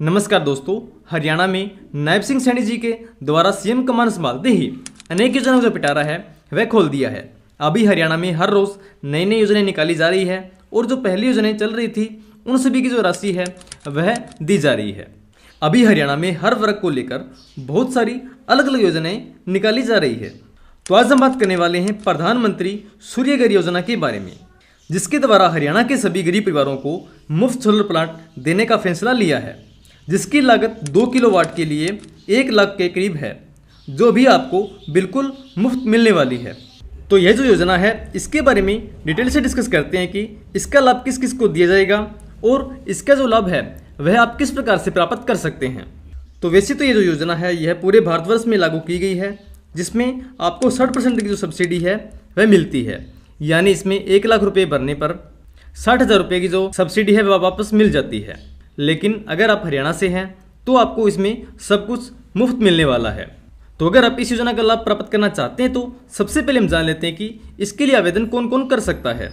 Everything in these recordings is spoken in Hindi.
नमस्कार दोस्तों, हरियाणा में नायब सिंह सैनी जी के द्वारा सीएम कमान संभालते ही अनेक योजनाओं का जो पिटारा है वह खोल दिया है। अभी हरियाणा में हर रोज नई नई योजनाएं निकाली जा रही है और जो पहली योजनाएं चल रही थी उन सभी की जो राशि है वह दी जा रही है। अभी हरियाणा में हर वर्ग को लेकर बहुत सारी अलग अलग योजनाएं निकाली जा रही है। तो आज हम बात करने वाले हैं प्रधानमंत्री सूर्यघर योजना के बारे में, जिसके द्वारा हरियाणा के सभी गरीब परिवारों को मुफ्त सोलर प्लांट देने का फैसला लिया है, जिसकी लागत 2 किलोवाट के लिए 1 लाख के करीब है, जो भी आपको बिल्कुल मुफ्त मिलने वाली है। तो यह जो योजना है इसके बारे में डिटेल से डिस्कस करते हैं कि इसका लाभ किस किस को दिया जाएगा और इसका जो लाभ है वह आप किस प्रकार से प्राप्त कर सकते हैं। तो वैसे तो ये जो योजना है यह पूरे भारतवर्ष में लागू की गई है, जिसमें आपको 60% की जो सब्सिडी है वह मिलती है। यानी इसमें 1 लाख रुपये भरने पर 60,000 रुपये की जो सब्सिडी है वह वापस मिल जाती है। लेकिन अगर आप हरियाणा से हैं तो आपको इसमें सब कुछ मुफ्त मिलने वाला है। तो अगर आप इस योजना का लाभ प्राप्त करना चाहते हैं तो सबसे पहले हम जान लेते हैं कि इसके लिए आवेदन कौन कौन कर सकता है,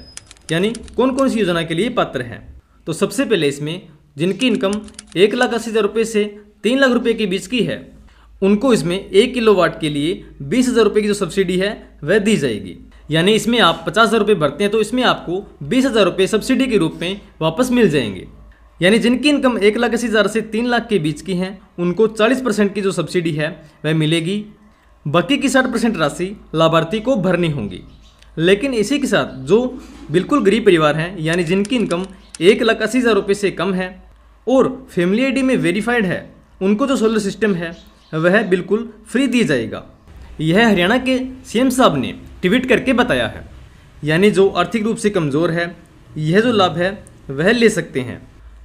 यानी कौन कौन सी योजना के लिए पात्र हैं। तो सबसे पहले इसमें जिनकी इनकम 1,80,000 रुपये से 3 लाख रुपये के बीच की है, उनको इसमें 1 किलोवाट के लिए 20,000 रुपये की जो सब्सिडी है वह दी जाएगी। यानी इसमें आप 50,000 रुपये भरते हैं तो इसमें आपको 20,000 रुपये सब्सिडी के रूप में वापस मिल जाएंगे। यानी जिनकी इनकम 1,80,000 से 3 लाख के बीच की हैं उनको 40% की जो सब्सिडी है वह मिलेगी। बाकी की 60% राशि लाभार्थी को भरनी होगी। लेकिन इसी के साथ जो बिल्कुल गरीब परिवार हैं, यानी जिनकी इनकम 1,80,000 रुपये से कम है और फैमिली आईडी में वेरीफाइड है, उनको जो सोलर सिस्टम है वह बिल्कुल फ्री दिया जाएगा। यह हरियाणा के सीएम साहब ने ट्वीट करके बताया है। यानी जो आर्थिक रूप से कमज़ोर है यह जो लाभ है वह ले सकते हैं।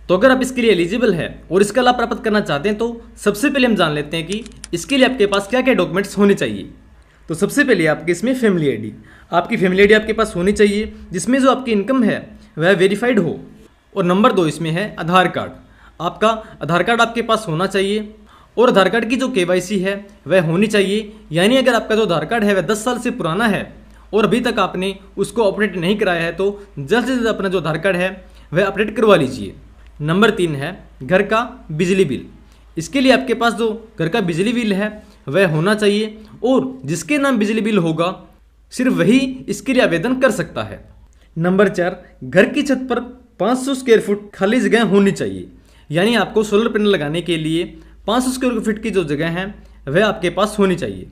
तो अगर आप इसके लिए एलिजिबल है और इसका लाभ प्राप्त करना चाहते हैं तो सबसे पहले हम जान लेते हैं कि इसके लिए आपके पास क्या क्या डॉक्यूमेंट्स होने चाहिए। तो सबसे पहले आपके इसमें फैमिली आईडी, आपकी फैमिली आईडी आपके पास होनी चाहिए जिसमें जो आपकी इनकम है वह वेरीफाइड हो। और नंबर 2 इसमें है आधार कार्ड। आपका आधार कार्ड आपके पास होना चाहिए और आधार कार्ड की जो KYC है वह होनी चाहिए। यानी अगर आपका जो आधार कार्ड है वह 10 साल से पुराना है और अभी तक आपने उसको अपडेट नहीं कराया है तो जल्द से जल्द अपना जो आधार कार्ड है वह अपडेट करवा लीजिए। नंबर 3 है घर का बिजली बिल। इसके लिए आपके पास जो घर का बिजली बिल है वह होना चाहिए और जिसके नाम बिजली बिल होगा सिर्फ वही इसके लिए आवेदन कर सकता है। नंबर 4, घर की छत पर 500 स्क्वायर फुट खाली जगह होनी चाहिए। यानी आपको सोलर पैनल लगाने के लिए 500 स्क्वायर फीट की जो जगह है वह आपके पास होनी चाहिए।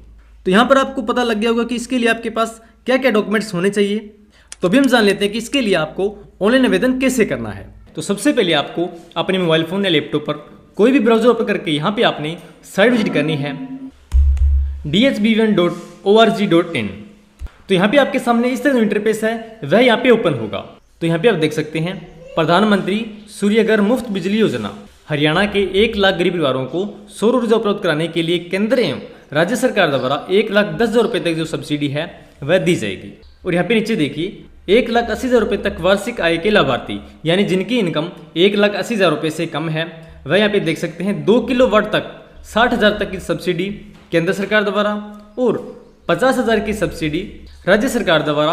तो यहाँ पर आपको पता लग गया होगा कि इसके लिए आपके पास क्या क्या डॉक्यूमेंट्स होने चाहिए। तो अभी हम जान लेते हैं कि इसके लिए आपको ऑनलाइन आवेदन कैसे करना है। तो सबसे पहले आपको अपने मोबाइल फ़ोन या लैपटॉप पर कोई भी ब्राउज़र ओपन करके यहाँ पे आपने साइट विजिट करनी है dhb1.org.in। तो यहाँ पे आपके सामने इस तरह का इंटरफेस है वह यहाँ पे ओपन होगा। तो यहाँ पे आप देख सकते हैं प्रधानमंत्री सूर्यघर मुफ्त बिजली योजना। हरियाणा के 1 लाख गरीब परिवारों को सौर ऊर्जा उपलब्ध कराने के लिए केंद्र एवं राज्य सरकार द्वारा 1,10,000 रुपये तक जो सब्सिडी है वह दी जाएगी। और यहाँ पे नीचे देखिए 1,80,000 रुपये तक वार्षिक आय के लाभार्थी, यानी जिनकी इनकम 1,80,000 रुपये से कम है वह यहाँ पे देख सकते हैं 2 किलोवाट तक 60,000 तक की सब्सिडी केंद्र सरकार द्वारा और 50,000 की सब्सिडी राज्य सरकार द्वारा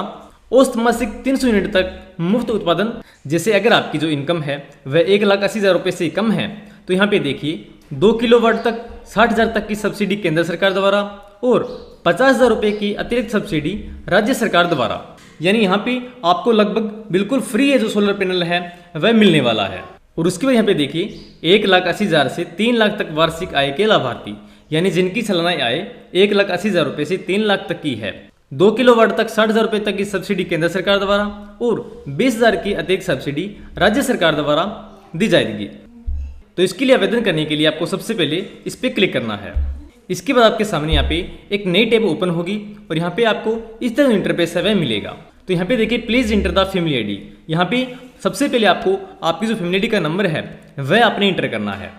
औसत मासिक 300 यूनिट तक मुफ्त उत्पादन। जैसे अगर आपकी जो इनकम है वह 1,80,000 रुपये से कम है तो यहाँ पे देखिए 2 किलोवाट तक 60,000 तक की सब्सिडी केंद्र सरकार द्वारा और 50,000 रुपये की अतिरिक्त सब्सिडी राज्य सरकार द्वारा। यानी यहाँ पे आपको लगभग बिल्कुल फ्री है जो सोलर पैनल है वह मिलने वाला है। और उसके बाद यहाँ पे देखिए 1,80,000 से 3 लाख तक वार्षिक आय के लाभार्थी, यानी जिनकी सालाना आय 1,80,000 रुपये से 3 लाख तक की है, 2 किलोवाट तक 60,000 रुपये तक की सब्सिडी केंद्र सरकार द्वारा और 20,000 की अतिरिक्त सब्सिडी राज्य सरकार द्वारा दी जाएगी। तो इसके लिए आवेदन करने के लिए आपको सबसे पहले इस पर क्लिक करना है। इसके बाद आपके सामने यहाँ पे एक नई टैब ओपन होगी और यहाँ पे आपको इस तरह इंटरफेस है वह मिलेगा। तो यहाँ पे देखिए please enter the family ID. यहाँ पे सबसे पहले आपको आपकी जो फैमिली आईडी का नंबर है वह आपने इंटर करना है।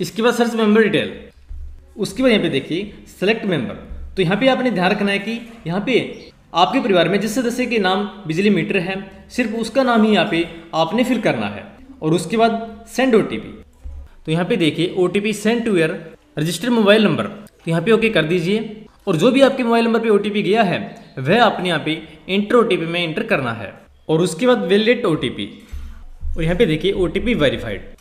इसके बाद सर्च मेंबर डिटेल। उसके बाद यहाँ पे देखिए सेलेक्ट मेंबर। तो यहाँ पे आपने ध्यान रखना है कि यहाँ पे आपके परिवार में जिस सदस्य के नाम बिजली मीटर है सिर्फ उसका नाम ही यहाँ पे आपने फिल करना है। और उसके बाद सेंड OTP। तो यहाँ पे देखिए OTP send to your registered mobile number. तो यहाँ पे ओके कर दीजिए और जो भी आपके मोबाइल नंबर पे OTP गया है वह आपने यहाँ पे इंटर OTP में इंटर करना है। और उसके बाद वैलिडेट OTP और यहाँ पे देखिए OTP वेरीफाइड।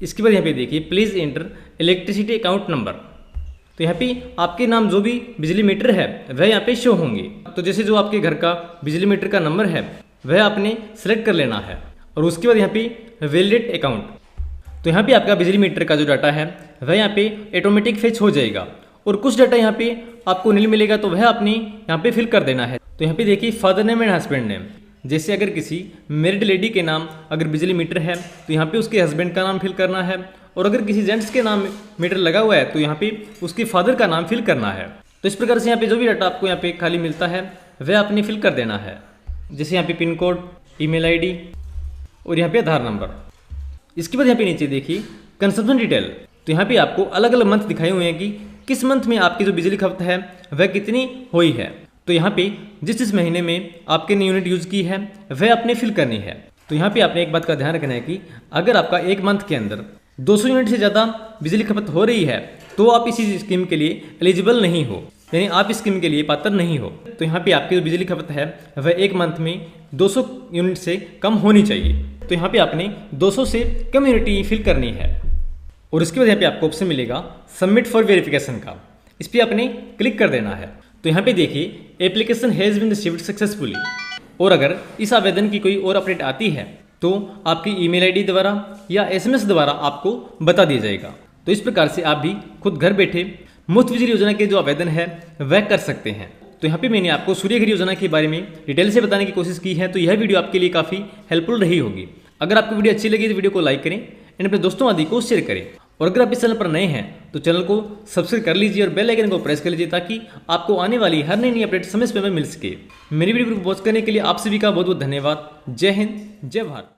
इसके बाद यहाँ पे देखिए please enter electricity account number. तो यहाँ पे आपके नाम जो भी बिजली मीटर है वह यहाँ पे शो होंगे। तो जैसे जो आपके घर का बिजली मीटर का नंबर है वह आपने सेलेक्ट कर लेना है। और उसके बाद यहाँ पे वैलिडेट अकाउंट, तो यहाँ पे आपका बिजली मीटर का जो डाटा है वह यहाँ पे ऑटोमेटिक फेच हो जाएगा। और कुछ डाटा यहाँ पे आपको नहीं मिलेगा तो वह आपने यहाँ पे फिल कर देना है। तो यहाँ पे देखिए father name and husband name, जैसे अगर किसी मैरिड लेडी के नाम अगर बिजली मीटर है तो यहाँ पे उसके हस्बैंड का नाम फिल करना है। और अगर किसी जेंट्स के नाम मीटर लगा हुआ है तो यहाँ पे उसके फादर का नाम फिल करना है। तो इस प्रकार से यहाँ पे जो भी डाटा आपको यहाँ पे खाली मिलता है वह आपने फिल कर देना है। जैसे यहाँ पे पिन कोड, ईमेल आईडी और यहाँ पे आधार नंबर। इसके बाद यहाँ पे नीचे देखिए कंजम्पशन डिटेल, तो यहाँ पे आपको अलग अलग मंथ दिखाए हुए हैं कि किस मंथ में आपकी जो बिजली खपत है वह कितनी हुई है। तो यहाँ पे जिस महीने में आपके ने यूनिट यूज़ की है वह आपने फिल करनी है। तो यहाँ पे आपने एक बात का ध्यान रखना है कि अगर आपका एक मंथ के अंदर 200 यूनिट से ज़्यादा बिजली खपत हो रही है तो आप इसी स्कीम के लिए एलिजिबल नहीं हो, यानी आप इस स्कीम के लिए पात्र नहीं हो। तो यहाँ पे आपकी जो बिजली खपत है वह एक मंथ में 200 यूनिट से कम होनी चाहिए। तो यहाँ पे आपने 200 से कम यूनिट फिल करनी है। और इसके बाद यहाँ पे आपको ऑप्शन मिलेगा सबमिट फॉर वेरिफिकेशन का, इस पर आपने क्लिक कर देना है। तो यहाँ पे देखिए application has been received successfully, और अगर इस आवेदन की कोई और अपडेट आती है तो आपकी ईमेल आईडी द्वारा या एसएमएस द्वारा आपको बता दिया जाएगा। तो इस प्रकार से आप भी खुद घर बैठे मुफ्त बिजली योजना के जो आवेदन है वह कर सकते हैं। तो यहाँ पे मैंने आपको सूर्य घर योजना के बारे में डिटेल से बताने की कोशिश की है, तो यह वीडियो आपके लिए काफ़ी हेल्पफुल रही होगी। अगर आपको वीडियो अच्छी लगी तो वीडियो को लाइक करें एंड अपने दोस्तों आदि को शेयर करें। और अगर आप इस चैनल पर नए हैं तो चैनल को सब्सक्राइब कर लीजिए और बेल आइकन को प्रेस कर लीजिए ताकि आपको आने वाली हर नई अपडेट समय समय मिल सके। मेरी वीडियो को वॉच करने के लिए आप सभी का बहुत बहुत धन्यवाद। जय हिंद, जय भारत।